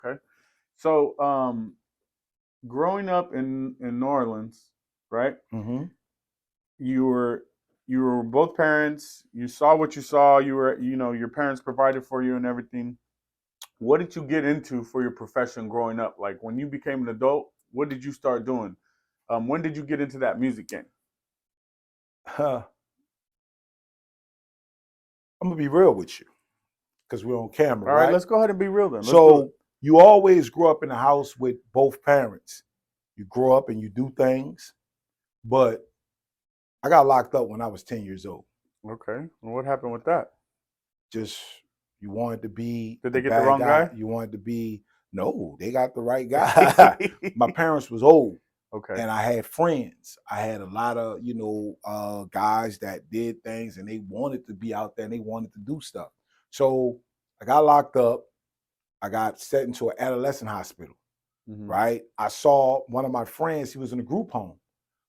Okay. So, growing up in New Orleans, right? Mm-hmm. You were you were both parents. You saw what you saw. You were your parents provided for you and everything. What did you get into for your profession growing up? Like when you became an adult, what did you start doing? When did you get into that music game? I'm gonna be real with you because we're on camera, All right, right? let's go ahead and be real then. Let's do it. So you always grow up in a house with both parents. You grow up and you do things, but I got locked up when I was 10 years old. Okay. And what happened with that? Just you wanted to be Did the they get the bad wrong guy. guy? You wanted to be no, they got the right guy. My parents was old Okay. and I had friends. I had a lot of, guys that did things and they wanted to be out there and they wanted to do stuff. So I got locked up. I got sent into an adolescent hospital, Hmm. right? I saw one of my friends, he was in a group home.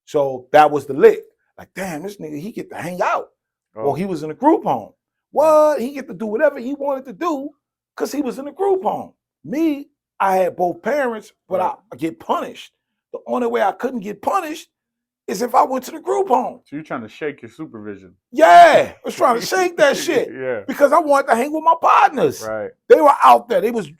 So that was the lick. Like, damn, this nigga, he get to hang out. Well, Oh, he was in a group home. right. What? He get to do whatever he wanted to do because he was in a group home. Me, I had both parents, but Right. I get punished. The only way I couldn't get punished is if I went to the group home. So you're trying to shake your supervision. Yeah, I was trying to shake that shit Yeah. because I wanted to hang with my partners. Right. They were out there. They was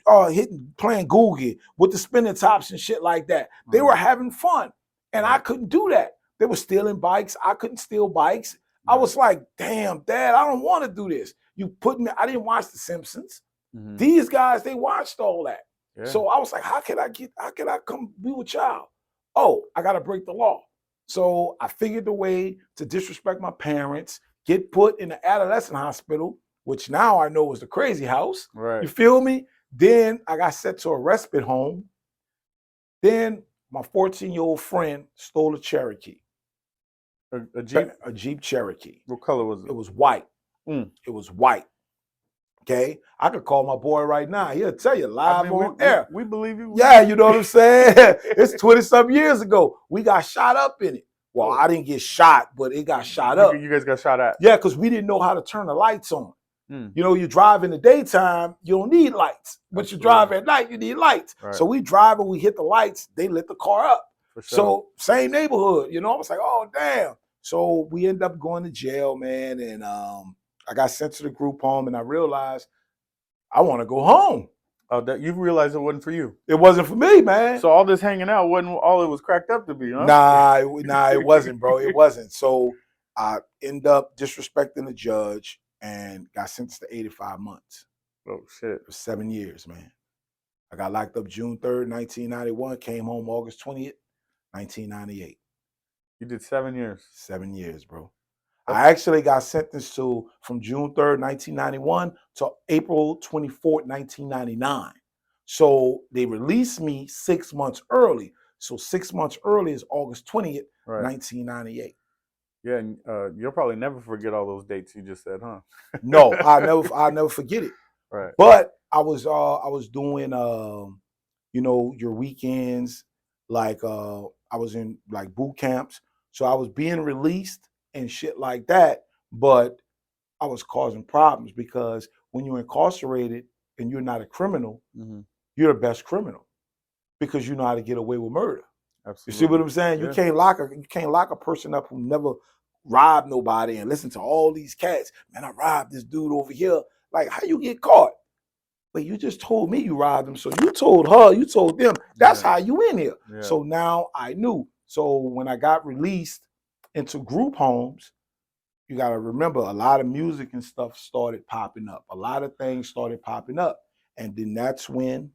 playing googie with the spinning tops and shit like that. They were having fun, and I Right. couldn't do that. They were stealing bikes. I couldn't steal bikes. I Right. was like, damn, Dad, I don't want to do this. You put me. I didn't watch The Simpsons. Hmm. These guys, they watched all that. Yeah. So I was like, how can I come be with y'all? Oh, I gotta break the law. So I figured the way to disrespect my parents, get put in the adolescent hospital, which now I know is the crazy house. Right. You feel me? Then I got sent to a respite home. Then my 14-year-old friend stole a Cherokee, A Jeep. a Jeep Cherokee. What color was it? It was white. Mm. It was white. Okay. I could call my boy right now. He'll tell you I live mean, we, on we air. we believe you. Yeah, you know what I'm saying? It's 20-some years ago. We got shot up in it. Well, Oh. I didn't get shot, but it got shot up. You guys got shot at. Yeah, because we didn't know how to turn the lights on. Mm. You know, you drive in the daytime, you don't need lights. But you drive at night, you need lights. Right. So we drive and we hit the lights, they lit the car up. For sure. So same neighborhood, you know. I was like, oh damn. So we end up going to jail, man. And I got sent to the group home and I realized I want to go home. Oh, that you realized it wasn't for you. It wasn't for me, man. So all this hanging out wasn't all it was cracked up to be, huh? Nah, it wasn't, bro. It wasn't. So I end up disrespecting the judge and got sentenced to 85 months. Oh shit. For 7 years, man. I got locked up June 3rd, 1991, came home August 20th, 1998. You did 7 years. 7 years, bro. I actually got sentenced to from June 3rd, 1991 to April 24th, 1999. So they released me 6 months early. So 6 months early is August 20th, Right. 1998. Yeah, and you'll probably never forget all those dates you just said, huh? No, I'll never forget it. Right. But I was doing your weekends, like I was in like boot camps. So I was being released and shit like that, but I was causing problems because when you're incarcerated and you're not a criminal, Mm-hmm. you're the best criminal because you know how to get away with murder. Absolutely. You see what I'm saying? Yeah. You can't lock a person up who never robbed nobody and listen to all these cats. Man, I robbed this dude over here. Like, how you get caught? But you just told me you robbed him. So you told her, you told them. That's how you in here. Yeah. So now I knew. So when I got released into group homes, you got to remember a lot of music and stuff started popping up. A lot of things started popping up. And then that's when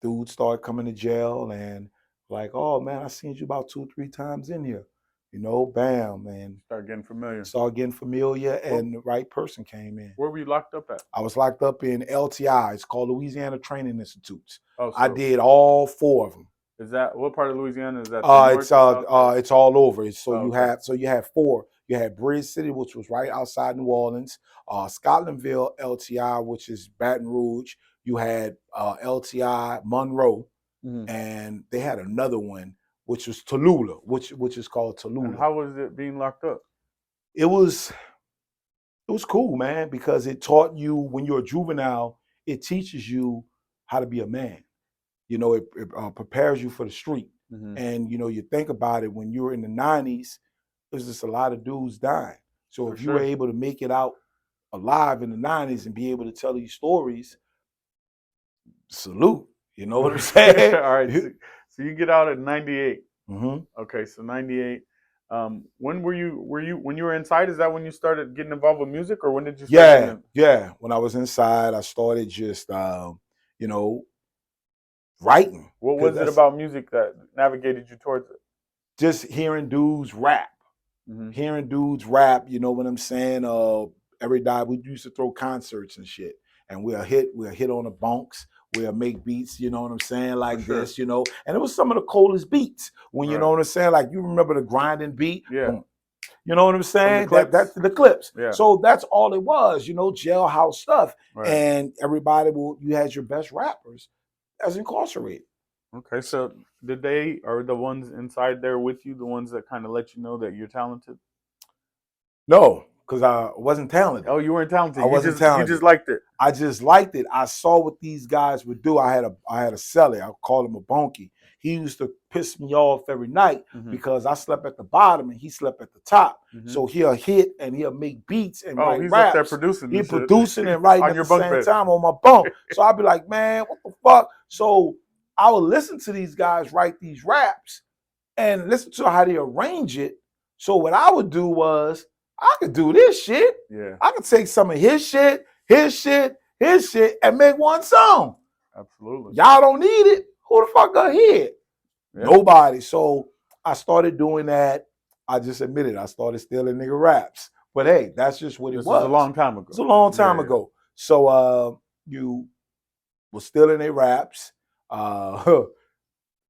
dudes started coming to jail and like, oh man, I seen you about 2-3 times in here. You know, bam, man. Start getting familiar. Started getting familiar and the right person came in. Where were you locked up at? I was locked up in LTI. It's called Louisiana Training Institutes. Oh, so I did all 4 of them. Is that what part of Louisiana is that? It's all over. So okay. you have 4. You had Bridge City, which was right outside New Orleans, Scotlandville LTI, which is Baton Rouge. You had LTI Monroe, and they had another one which was Tallulah, which is called Tallulah. And how was it being locked up? It was cool, man, because it taught you when you're a juvenile, it teaches you how to be a man. You know, it prepares you for the street. Mhm. And you know, you think about it, when you were in the 90s, there's just a lot of dudes dying. So For if you were sure. able to make it out alive in the 90s and be able to tell these stories, salute. You know what I'm saying? All right. So you get out at 98. hmm Okay, so 98. When when you were inside, is that when you started getting involved with music, or when did you start getting Yeah, in? yeah. When I was inside, I started just, you know, writing, What because was it that's about music that navigated you towards it? just hearing dudes rap. Hmm. Hearing dudes rap, you know what I'm saying? Every day we used to throw concerts and shit, and we'll hit on the bunks, we'll make beats, you know what I'm saying, For like sure. this, you know. And it was some of the coldest beats. When you know Right. what I'm saying, like you remember the grinding beat, Yeah. boom, you know what I'm From the saying? That's clips. the clips. Yeah. So that's all it was, you know, jailhouse stuff. Right. And everybody you had your best rappers as incarcerated. Okay. So did they are the ones inside there with you the ones that kind of let you know that you're talented? No, because I wasn't talented. Oh, you weren't talented. I wasn't You just talented. liked it. I just liked it. I saw what these guys would do. I had a celly. I called him a bonky. He used to piss me off every night Hmm. because I slept at the bottom and he slept at the top. Hmm. So he'll hit and he'll make beats and Oh, write he's up there raps. producing He and shit producing and writing on at your the bunk same bed. time on my bunk. So I'd be like, man, what the fuck? So I would listen to these guys write these raps and listen to how they arrange it. So what I would do was, I could do this shit. Yeah, I could take some of his shit, and make one song. absolutely. Y'all don't need it. Who the fuck gonna hear it? Yeah. Nobody. So I started doing that. I just admitted I started stealing nigga raps. But hey, that's just what it This was a was. long time ago. It's a long time Yeah, ago. So you was stealing their raps.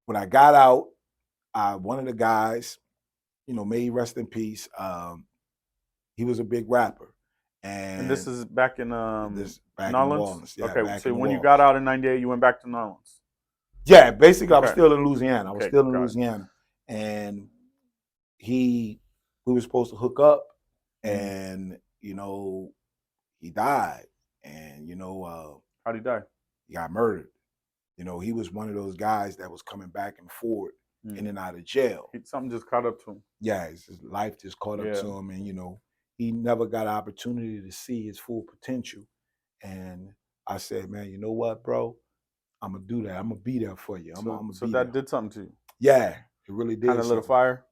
When I got out, one of the guys, you know, may he rest in peace. He was a big rapper, and this and is back in this back in New Nolens. Orleans. Yeah, Okay, back in so New when you Orleans. got out in '98, you went back to Nolens. Yeah, basically, I was Okay, still in Louisiana. I was okay, still in got it. Louisiana, and he, we were supposed to hook up, Mhm. and you know, he died, and you know, How'd he die? he got murdered. You know, he was one of those guys that was coming back and forth, in Mm. and out of jail. Something just caught up to him. Yeah, his life just caught up Yeah. to him, and you know, he never got an opportunity to see his full potential. And I said, man, you know what, bro? I'm gonna do that. I'm gonna be there for you. I'm So gonna so be that there. did something to you. Yeah, it really Kind did of lit a something. fire.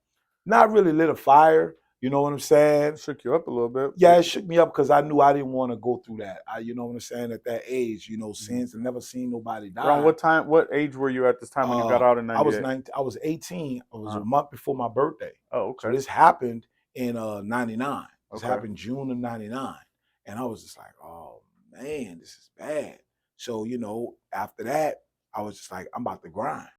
Not really lit a fire. You know what I'm saying? Shook you up a little bit. Yeah, it shook me up because I knew I didn't want to go through that. You know what I'm saying? At that age, you know, since I never seen nobody Around die. what time? What age were you at this time when you got out in I was '98? 19. I was 18. It was a Uh-huh. month before my birthday. Oh, So okay. this happened in '99. This Okay. happened June of '99, and I was just like, oh man, this is bad. So you know, after that, I was just like, I'm about to grind.